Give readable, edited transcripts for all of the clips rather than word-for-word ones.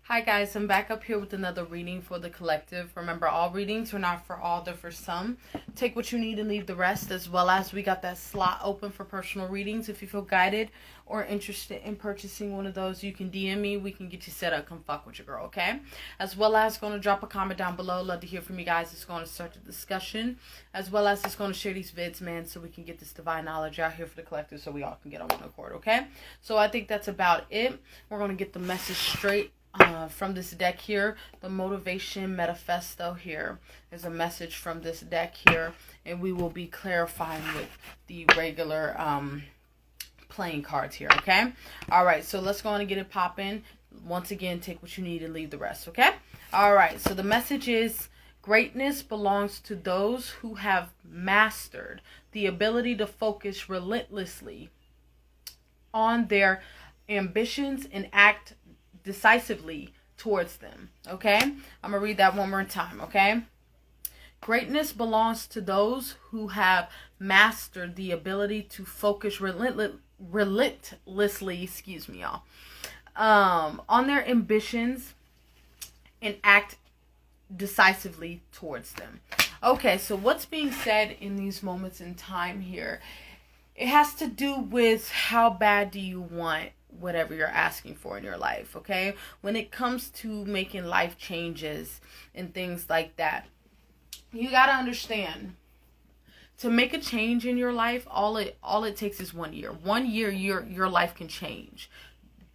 Hi guys, I'm back up here with another reading for the collective. Remember, all readings are not for all, they're for some. Take what you need and leave the rest, as well as we got that slot open for personal readings. If you feel guided or interested in purchasing one of those, you can DM me. We can get you set up. Come fuck with your girl, okay? As well as going to drop a comment down below. Love to hear from you guys. It's going to start the discussion. As well as it's going to share these vids, man, so we can get this divine knowledge out here for the collective so we all can get on one accord, okay? So I think that's about it. We're going to get the message straight from this deck here. The motivation manifesto here is a message from this deck here, and we will be clarifying with the regular playing cards here, okay? All right, so let's go on and get it popping. Once again, take what you need and leave the rest, okay? All right, so the message is: greatness belongs to those who have mastered the ability to focus relentlessly on their ambitions and act decisively towards them, okay? I'm gonna read that one more time, okay? Greatness belongs to those who have mastered the ability to focus relentlessly, excuse me, y'all, on their ambitions and act decisively towards them. Okay, so what's being said in these moments in time here? It has to do with how bad do you want whatever you're asking for in your life, okay? When it comes to making life changes and things like that, you got to understand, to make a change in your life, all it takes is 1 year. 1 year, your life can change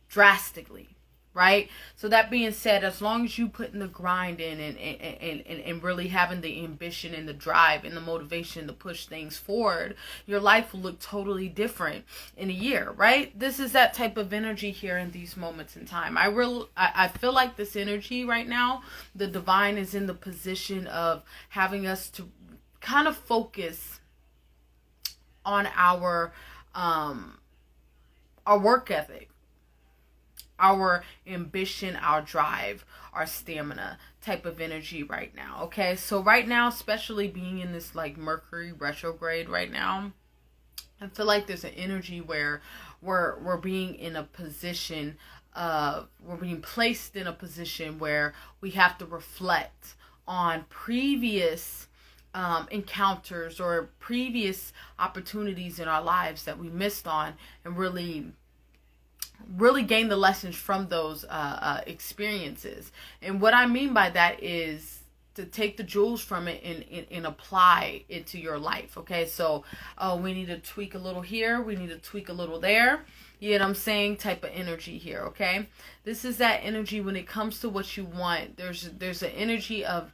drastically, right? So that being said, as long as you put in the grind in and really having the ambition and the drive and the motivation to push things forward, your life will look totally different in a year, right? This is that type of energy here in these moments in time. I feel like this energy right now, the divine is in the position of having us to kind of focus on our work ethic, our ambition, our drive, our stamina type of energy right now, okay? So right now, especially being in this like Mercury retrograde right now, I feel like there's an energy where we're being in a position of, we're being placed in a position where we have to reflect on previous encounters or previous opportunities in our lives that we missed on, and really gain the lessons from those experiences. And what I mean by that is to take the jewels from it and apply it to your life, okay? So we need to tweak a little here, we need to tweak a little there, you know what I'm saying, type of energy here, okay? This is that energy when it comes to what you want. There's an energy of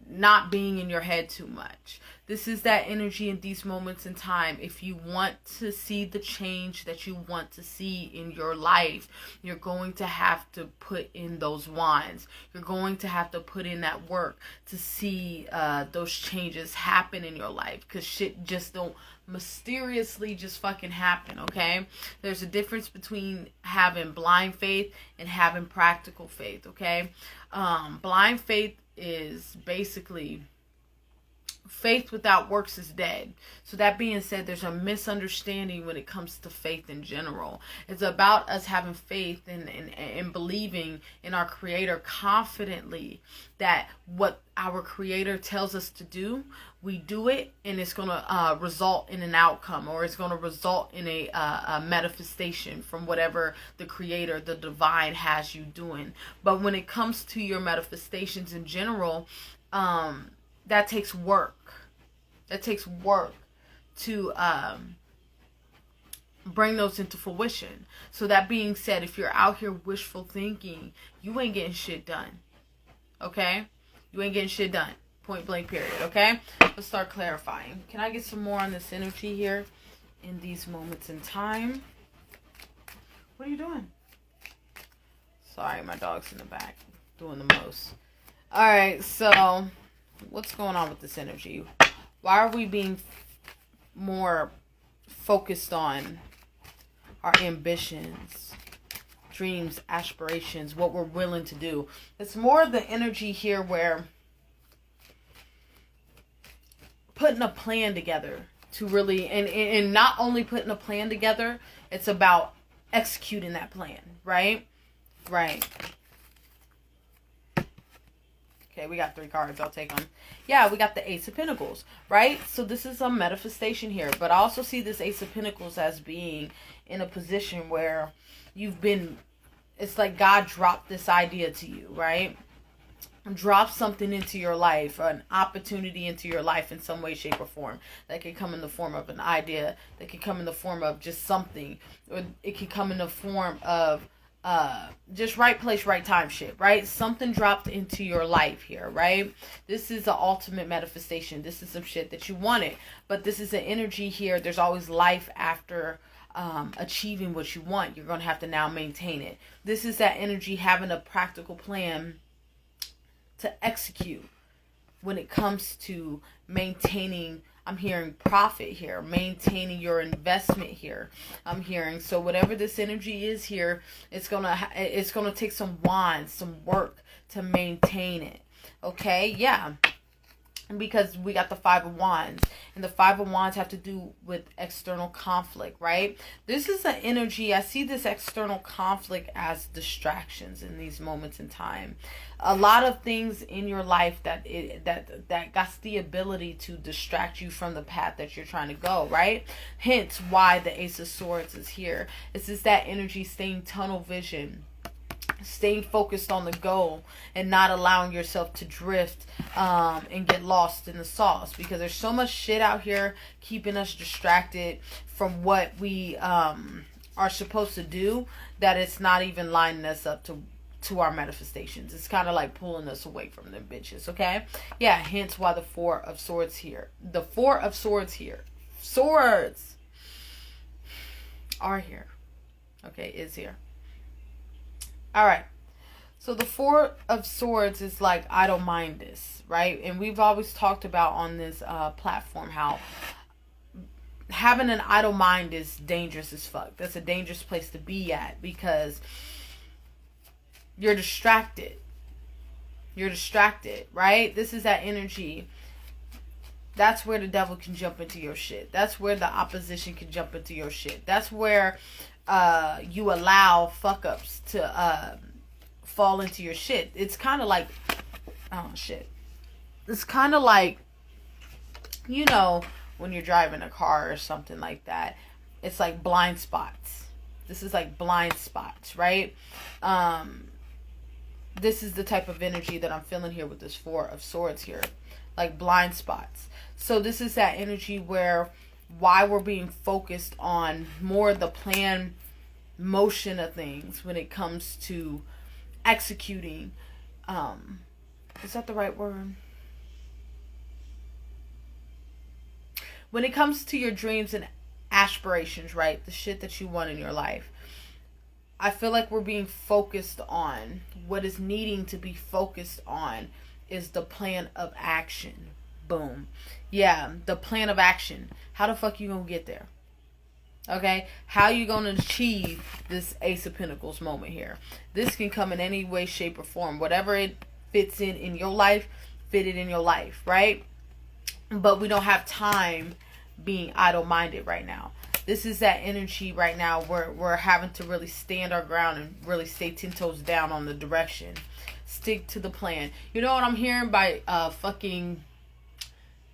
not being in your head too much. This is that energy in these moments in time. If you want to see the change that you want to see in your life, you're going to have to put in those wands. You're going to have to put in that work to see those changes happen in your life, because shit just don't mysteriously just fucking happen, okay? There's a difference between having blind faith and having practical faith, okay? Blind faith is basically faith without works is dead. So that being said, there's a misunderstanding when it comes to faith in general. It's about us having faith and believing in our Creator confidently, that what our Creator tells us to do, we do it, and it's going to result in an outcome, or it's going to result in a manifestation from whatever the Creator, the divine, has you doing. But when it comes to your manifestations in general, that takes work. That takes work to bring those into fruition. So that being said, if you're out here wishful thinking, you ain't getting shit done. Okay? You ain't getting shit done. Point blank period. Okay? Let's start clarifying. Can I get some more on this energy here in these moments in time? What are you doing? Sorry, my dog's in the back doing the most. Alright, so what's going on with this energy? Why are we being more focused on our ambitions, dreams, aspirations, what we're willing to do? It's more the energy here where putting a plan together to really, and not only putting a plan together, it's about executing that plan, right? Right. Okay, we got 3 cards. I'll take them. Yeah, we got the Ace of Pentacles, right? So this is a manifestation here. But I also see this Ace of Pentacles as being in a position where you've been... It's like God dropped this idea to you, right? Drop something into your life, an opportunity into your life in some way, shape, or form. That could come in the form of an idea. That could come in the form of just something. Or it could come in the form of just right place, right time shit, right? Something dropped into your life here, right? This is the ultimate manifestation. This is some shit that you wanted. But this is an energy here. There's always life after achieving what you want. You're going to have to now maintain it. This is that energy having a practical plan to execute when it comes to maintaining. I'm hearing profit here, maintaining your investment here. I'm hearing, so whatever this energy is here, it's gonna take some wands, some work to maintain it. Okay, yeah. Because we got the 5 of Wands, and the 5 of Wands have to do with external conflict, right? This is an energy, I see this external conflict as distractions in these moments in time. A lot of things in your life that got the ability to distract you from the path that you're trying to go, right? Hence why the Ace of Swords is here. This is that energy, staying tunnel vision, staying focused on the goal and not allowing yourself to drift and get lost in the sauce, because there's so much shit out here keeping us distracted from what we are supposed to do that it's not even lining us up to our manifestations. It's kind of like pulling us away from them bitches, okay? Yeah, hence why the 4 of Swords here. The 4 of Swords here. Swords are here. Okay, is here. All right. So the 4 of Swords is like, I don't mind this, right? And we've always talked about on this platform how having an idle mind is dangerous as fuck. That's a dangerous place to be at, because you're distracted. You're distracted, right? This is that energy. That's where the devil can jump into your shit. That's where the opposition can jump into your shit. That's where you allow fuck ups to fall into your shit. It's kind of like, oh shit. It's kind of like, you know, when you're driving a car or something like that. It's like blind spots. This is like blind spots, right? This is the type of energy that I'm feeling here with this 4 of Swords here. Like blind spots. So this is that energy where why we're being focused on more the plan motion of things when it comes to executing. Is that the right word? When it comes to your dreams and aspirations, right? The shit that you want in your life. I feel like we're being focused on what is needing to be focused on is the plan of action. Boom. Yeah, the plan of action. How the fuck you gonna get there? Okay? How you gonna achieve this Ace of Pentacles moment here? This can come in any way, shape, or form. Whatever it fits in your life, fit it in your life, right? But we don't have time being idle-minded right now. This is that energy right now where we're having to really stand our ground and really stay 10 toes down on the direction. Stick to the plan. You know what I'm hearing by fucking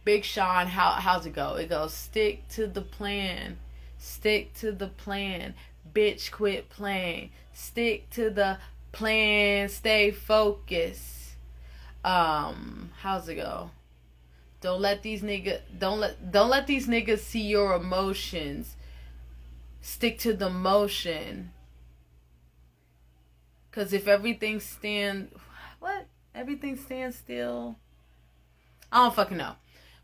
Big Sean? How's it go? It goes, stick to the plan. Stick to the plan. Bitch, quit playing. Stick to the plan. Stay focused. How's it go? Don't let these niggas see your emotions. Stick to the motion. Cause if everything stands still. I don't fucking know.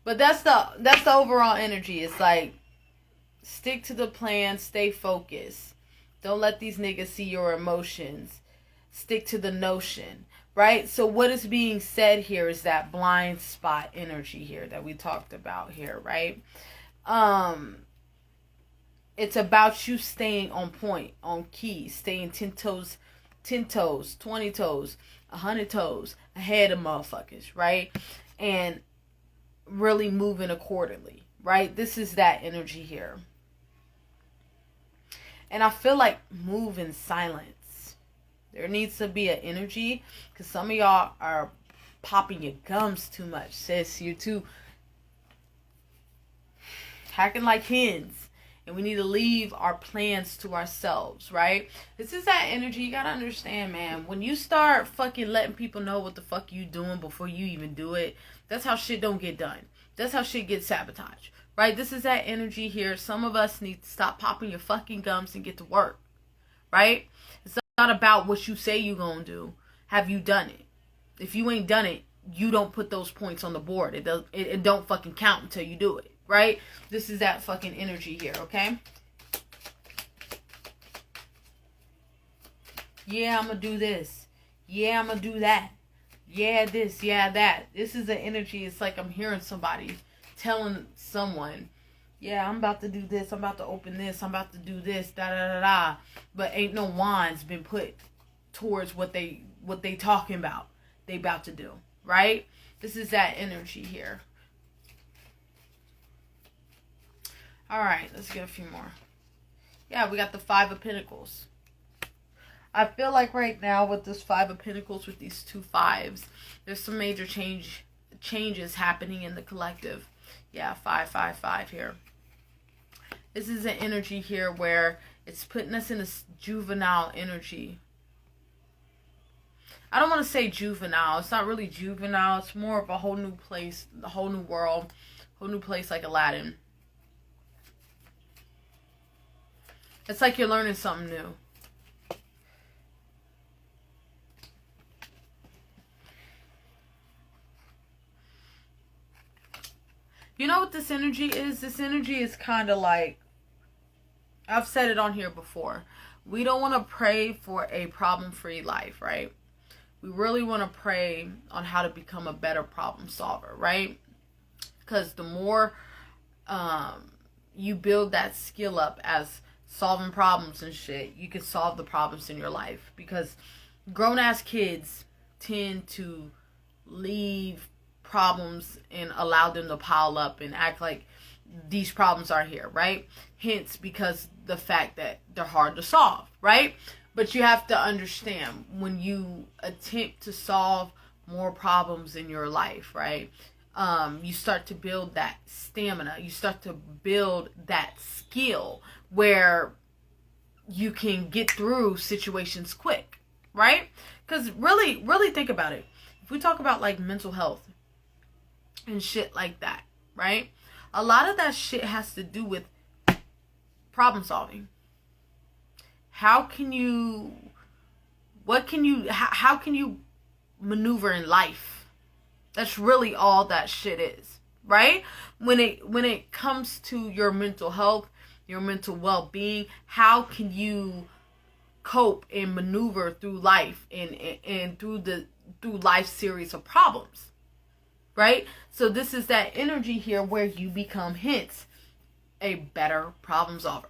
But that's the overall energy. It's like, stick to the plan, stay focused. Don't let these niggas see your emotions. Stick to the notion. Right? So what is being said here is that blind spot energy here that we talked about here, right? It's about you staying on point, on key, staying 10 toes, 20 toes, 100 toes ahead of motherfuckers, right? And really moving accordingly, right? This is that energy here. And I feel like move in silence. There needs to be an energy, because some of y'all are popping your gums too much, sis. You're too hacking like hens. And we need to leave our plans to ourselves, right? This is that energy. You gotta understand, man. When you start fucking letting people know what the fuck you doing before you even do it, that's how shit don't get done. That's how shit gets sabotaged, right? This is that energy here. Some of us need to stop popping your fucking gums and get to work, right? It's not about what you say you gonna do. Have you done it? If you ain't done it, you don't put those points on the board. It don't fucking count until you do it, right? This is that fucking energy here, okay? Yeah, I'm gonna do this. Yeah, I'm gonna do that. Yeah, this, yeah, that. This is the energy. It's like I'm hearing somebody telling someone, yeah, I'm about to do this. I'm about to open this. I'm about to do this. Da da da da. But ain't no wands been put towards what they talking about. They about to do, right? This is that energy here. All right, let's get a few more. Yeah, we got the Five of Pentacles. I feel like right now with this Five of Pentacles, with these two fives, there's some major changes happening in the collective. Yeah, 555 here. This is an energy here where it's putting us in a juvenile energy. I don't want to say juvenile. It's not really juvenile. It's more of a whole new place, a whole new world, whole new place like Aladdin. It's like you're learning something new. You know what this energy is? This energy is kind of like, I've said it on here before. We don't want to pray for a problem-free life, right? We really want to pray on how to become a better problem solver, right? Because the more you build that skill up as solving problems and shit, you can solve the problems in your life. Because grown-ass kids tend to leave problems and allow them to pile up and act like these problems are here, right? Hence, because the fact that they're hard to solve, right? But you have to understand, when you attempt to solve more problems in your life, right? You start to build that stamina. You start to build that skill where you can get through situations quick, right? Because really think about it. If we talk about like mental health and shit like that, right? A lot of that shit has to do with problem solving. How can you maneuver in life? That's really all that shit is, right? When it comes to your mental health, your mental well-being, how can you cope and maneuver through life and through life's series of problems, right? So this is that energy here where you become, hence, a better problem solver,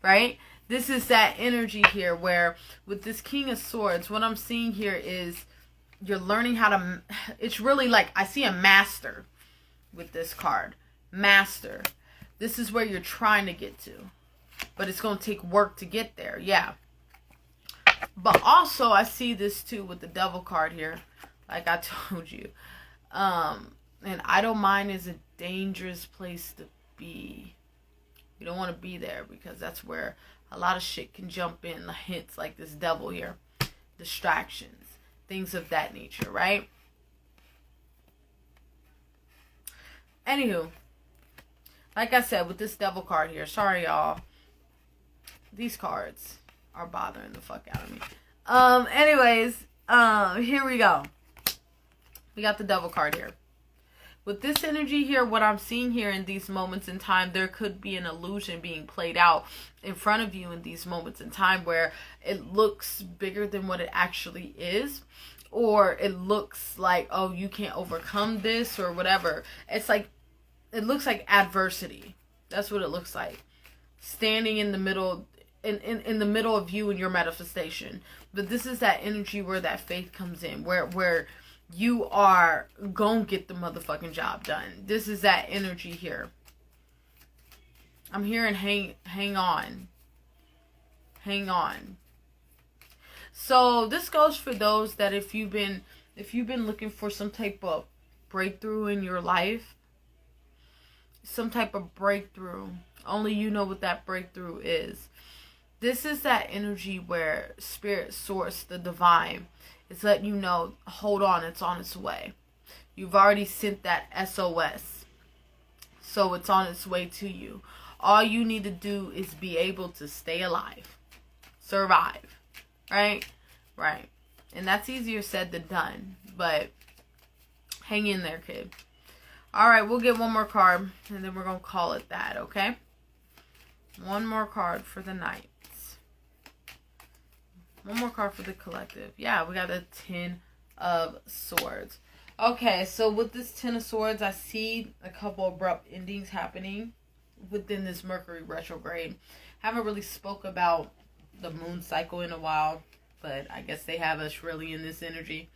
right? This is that energy here where with this King of Swords, what I'm seeing here is you're learning how to, it's really like, I see a master with this card. Master. This is where you're trying to get to. But it's going to take work to get there. Yeah. But also I see this too with the Devil card here. Like I told you. An idle mind is a dangerous place to be. You don't want to be there because that's where a lot of shit can jump in. Hints like this Devil here. Distractions. Things of that nature, right? Anywho. Like I said, with this Devil card here. Sorry, y'all. These cards are bothering the fuck out of me. Anyways. Here we go. We got the Devil card here. With this energy here, what I'm seeing here in these moments in time, there could be an illusion being played out in front of you in these moments in time where it looks bigger than what it actually is. Or it looks like, oh, you can't overcome this or whatever. It's like, it looks like adversity. That's what it looks like. Standing in the middle, in the middle of you and your manifestation. But this is that energy where that faith comes in. Where you are gonna get the motherfucking job done. This is that energy here. I'm hearing hang on. Hang on. So this goes for those that if you've been if you've been looking for some type of breakthrough in your life, some type of breakthrough, only you know what that breakthrough is. This is that energy where spirit, source, the divine is letting you know, hold on, it's on its way. You've already sent that SOS. So it's on its way to you. All you need to do is be able to stay alive. Survive. Right? Right. And that's easier said than done. But hang in there, kid. Alright, we'll get one more card. And then we're going to call it that, okay? One more card for the night. One more card for the collective. Yeah, we got a 10 of Swords. Okay, so with this 10 of Swords, I see a couple abrupt endings happening within this Mercury retrograde. Haven't really spoke about the moon cycle in a while, but I guess they have us really in this energy.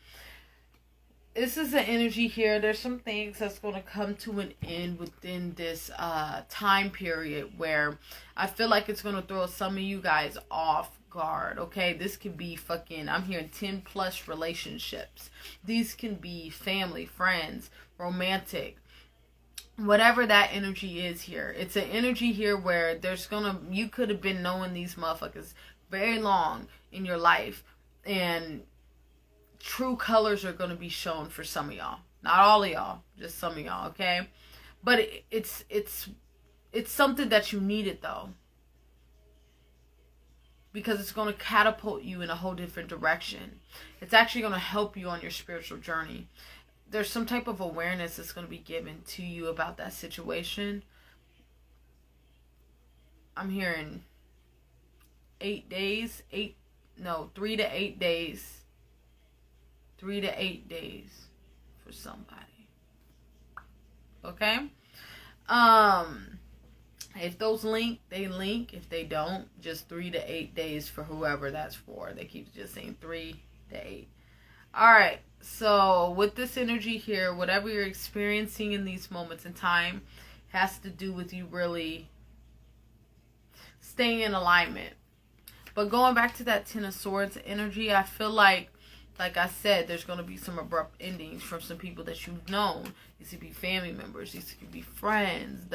This is an energy here. There's some things that's going to come to an end within this time period where I feel like it's going to throw some of you guys off guard. Okay, this could be fucking, I'm hearing 10 plus relationships. These can be family, friends, romantic, whatever that energy is here. It's an energy here where there's gonna, you could have been knowing these motherfuckers very long in your life, and true colors are going to be shown for some of y'all. Not all of y'all, just some of y'all. Okay, but it's something that you needed though, because it's going to catapult you in a whole different direction. It's actually going to help you on your spiritual journey. There's some type of awareness that's going to be given to you about that situation. I'm hearing 3 to 8 days. 3 to 8 days for somebody. Okay? If those link, they link. If they don't, just 3 to 8 days for whoever that's for. They keep just saying 3 to 8. Alright, so with this energy here, whatever you're experiencing in these moments in time has to do with you really staying in alignment. But going back to that 10 of Swords energy, I feel like I said, there's going to be some abrupt endings from some people that you've known. These could be family members. These could be friends.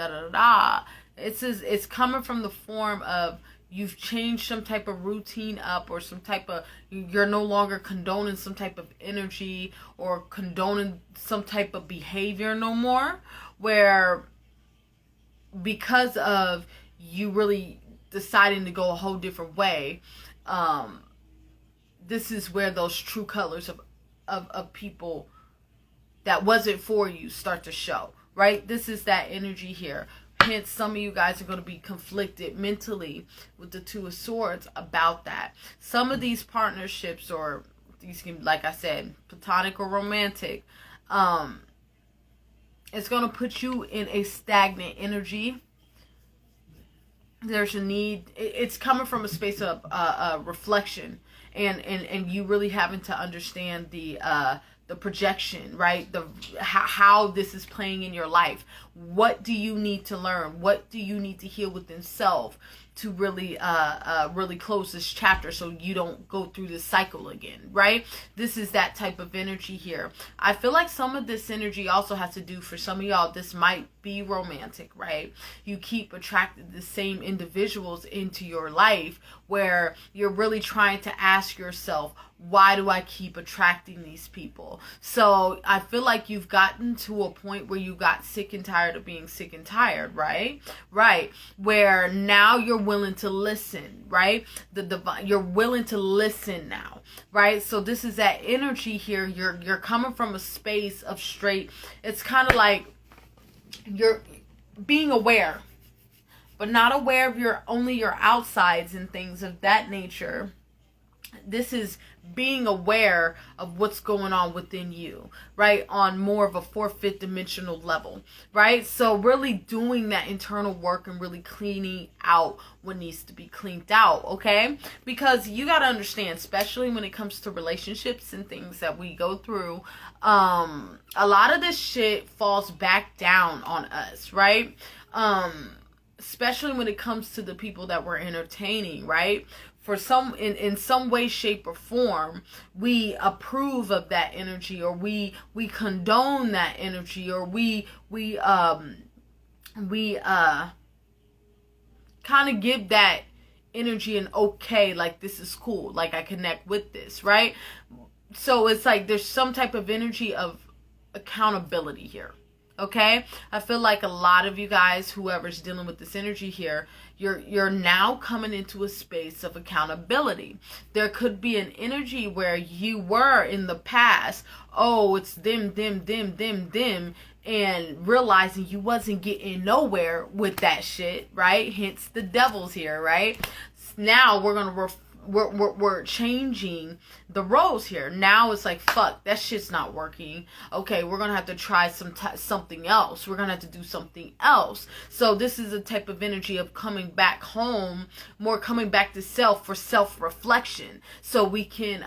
It's coming from the form of you've changed some type of routine up, or some type of, you're no longer condoning some type of energy or condoning some type of behavior no more, where because of you really deciding to go a whole different way, this is where those true colors of people that wasn't for you start to show, right? This is that energy here. Hence, some of you guys are going to be conflicted mentally with the 2 of Swords about that. Some of these partnerships, or these can, like I said, platonic or romantic, it's going to put you in a stagnant energy. There's a need. It's coming from a space of reflection. And you really having to understand the projection, right? How this is playing in your life. What do you need to learn? What do you need to heal within self to really really close this chapter so you don't go through this cycle again, right? This is that type of energy here. I feel like some of this energy also has to do, for some of y'all, this might be romantic, right? You keep attracting the same individuals into your life where you're really trying to ask yourself, why do I keep attracting these people? So I feel like you've gotten to a point where you got sick and tired of being sick and tired, right? Right. Where now you're willing to listen, right? You're willing to listen now, right? So this is that energy here. You're coming from a space of straight. It's kind of like you're being aware, but not aware of only your outsides and things of that nature. This is being aware of what's going on within you, right? On more of a 4th, 5th dimensional level, right? So really doing that internal work and really cleaning out what needs to be cleaned out, okay? Because you got to understand, especially when it comes to relationships and things that we go through, a lot of this shit falls back down on us, right? Especially when it comes to the people that we're entertaining, right? for some in some way, shape, or form, we approve of that energy, or we condone that energy, or we kind of give that energy an okay, like this is cool, like I connect with this, right? So it's like there's some type of energy of accountability here. Okay, I feel like a lot of you guys, whoever's dealing with this energy here, you're now coming into a space of accountability. There could be an energy where you were in the past, oh, it's them, and realizing you wasn't getting nowhere with that shit, right? Hence the devil's here, right? Now we're changing the roles here. Now it's like, fuck, that shit's not working. Okay, we're gonna have to try something else. We're gonna have to do something else. So this is a type of energy of coming back home, more coming back to self for self-reflection, so we can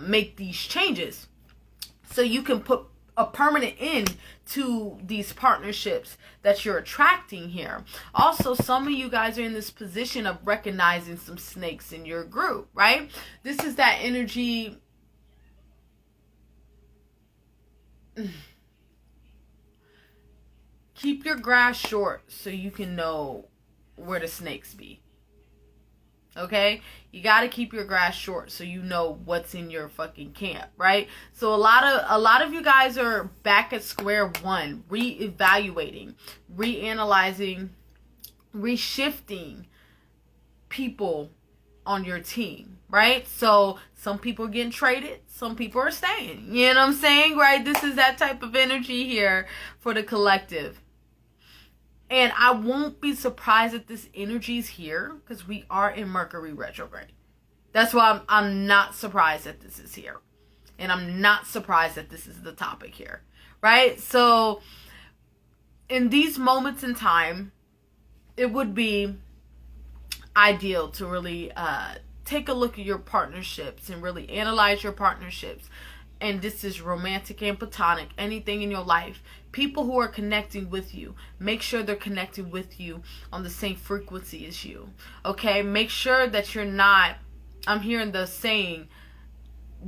make these changes, so you can put a permanent end to these partnerships that you're attracting here. Also, some of you guys are in this position of recognizing some snakes in your group, right? This is that energy. Keep your grass short so you can know where the snakes be. Okay, you got to keep your grass short so you know what's in your fucking camp, right? So a lot of you guys are back at square one, reevaluating, reanalyzing, reshifting people on your team, right? So some people are getting traded, some people are staying. You know what I'm saying, right? This is that type of energy here for the collective. And I won't be surprised that this energy is here, because we are in Mercury retrograde. That's why I'm not surprised that this is here. And I'm not surprised that this is the topic here. Right? So, in these moments in time, it would be ideal to really take a look at your partnerships and really analyze your partnerships. And this is romantic and platonic, anything in your life. People who are connecting with you, make sure they're connecting with you on the same frequency as you. Okay? Make sure that you're not, I'm hearing the saying,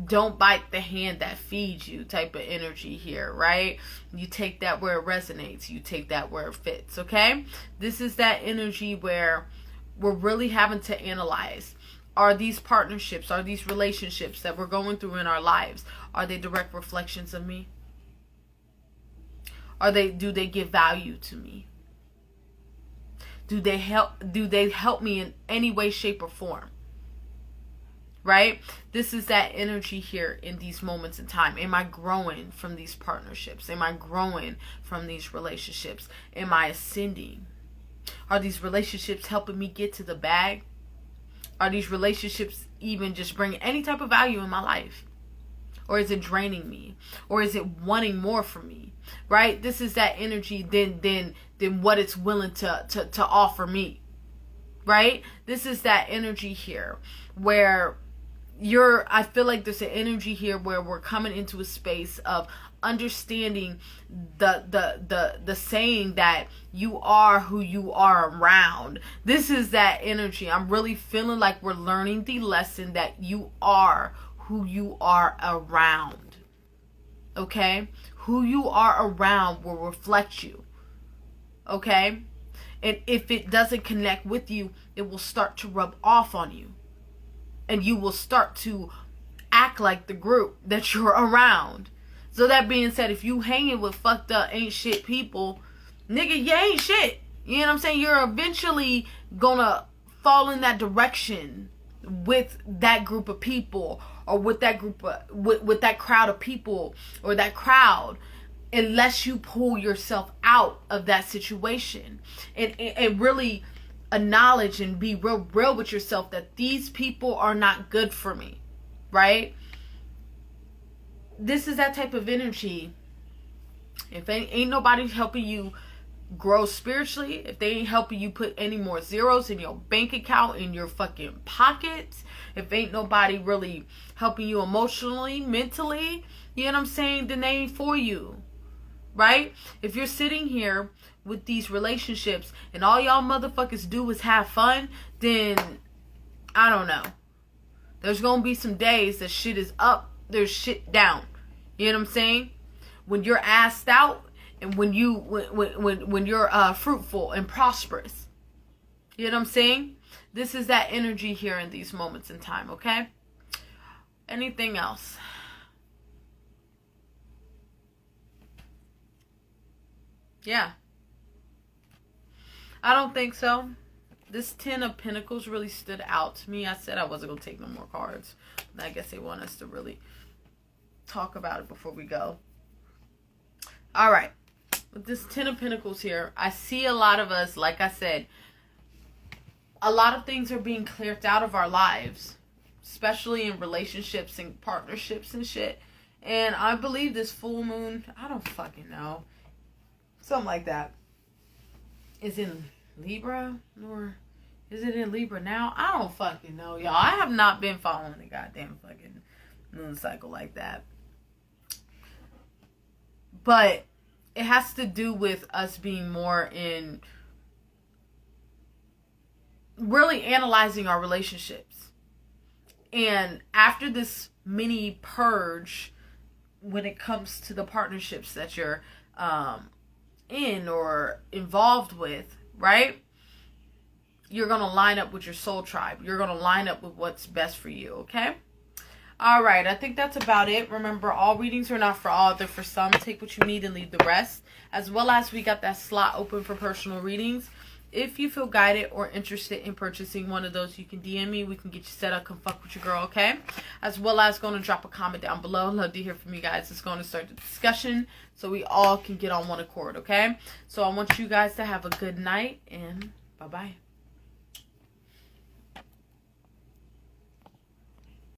don't bite the hand that feeds you type of energy here, right? You take that where it resonates. You take that where it fits, okay? This is that energy where we're really having to analyze. Are these partnerships, are these relationships that we're going through in our lives, are they direct reflections of me? Do they give value to me? Do they help me in any way, shape, or form? Right? This is that energy here in these moments in time. Am I growing from these partnerships? Am I growing from these relationships? Am I ascending? Are these relationships helping me get to the bag? Are these relationships even just bringing any type of value in my life? Or is it draining me? Or is it wanting more from me? Right? This is that energy than what it's willing to offer me. Right? This is that energy here where I feel like there's an energy here where we're coming into a space of understanding the saying that you are who you are around. This is that energy. I'm really feeling like we're learning the lesson that you are who you are around. Okay? Who you are around will reflect you. Okay? And if it doesn't connect with you, it will start to rub off on you. And you will start to act like the group that you're around. So that being said, if you hanging with fucked up ain't shit people, nigga, you ain't shit. You know what I'm saying? You're eventually gonna fall in that direction with that group of people, or with that group of, with that crowd of people, or that crowd, unless you pull yourself out of that situation and really acknowledge and be real with yourself that these people are not good for me, right? This is that type of energy. If ain't nobody helping you grow spiritually, if they ain't helping you put any more zeros in your bank account, in your fucking pockets, if ain't nobody really helping you emotionally, mentally, you know what I'm saying, then they ain't for you, right? If you're sitting here with these relationships and all y'all motherfuckers do is have fun, then I don't know. There's going to be some days that shit is up, there's shit down. You know what I'm saying? When you're assed out and when you're fruitful and prosperous. You know what I'm saying? This is that energy here in these moments in time, okay? Anything else? Yeah. I don't think so. This 10 of Pentacles really stood out to me. I said I wasn't going to take no more cards. But I guess they want us to really talk about it before we go. All right. With this 10 of Pentacles here, I see a lot of us, like I said, a lot of things are being cleared out of our lives, especially in relationships and partnerships and shit. And I believe this full moon, I don't fucking know, something like that, is in Libra, or is it in Libra now? I don't fucking know, y'all. I have not been following the goddamn fucking moon cycle like that. But it has to do with us being more in really analyzing our relationships. And after this mini purge, when it comes to the partnerships that you're in or involved with, right? You're going to line up with your soul tribe. You're going to line up with what's best for you, okay? All right, I think that's about it. Remember, all readings are not for all. They're for some. Take what you need and leave the rest. As well as we got that slot open for personal readings. If you feel guided or interested in purchasing one of those, you can DM me. We can get you set up. Come fuck with your girl, okay? As well as going to drop a comment down below. Love to hear from you guys. It's going to start the discussion so we all can get on one accord, okay? So I want you guys to have a good night, and bye-bye.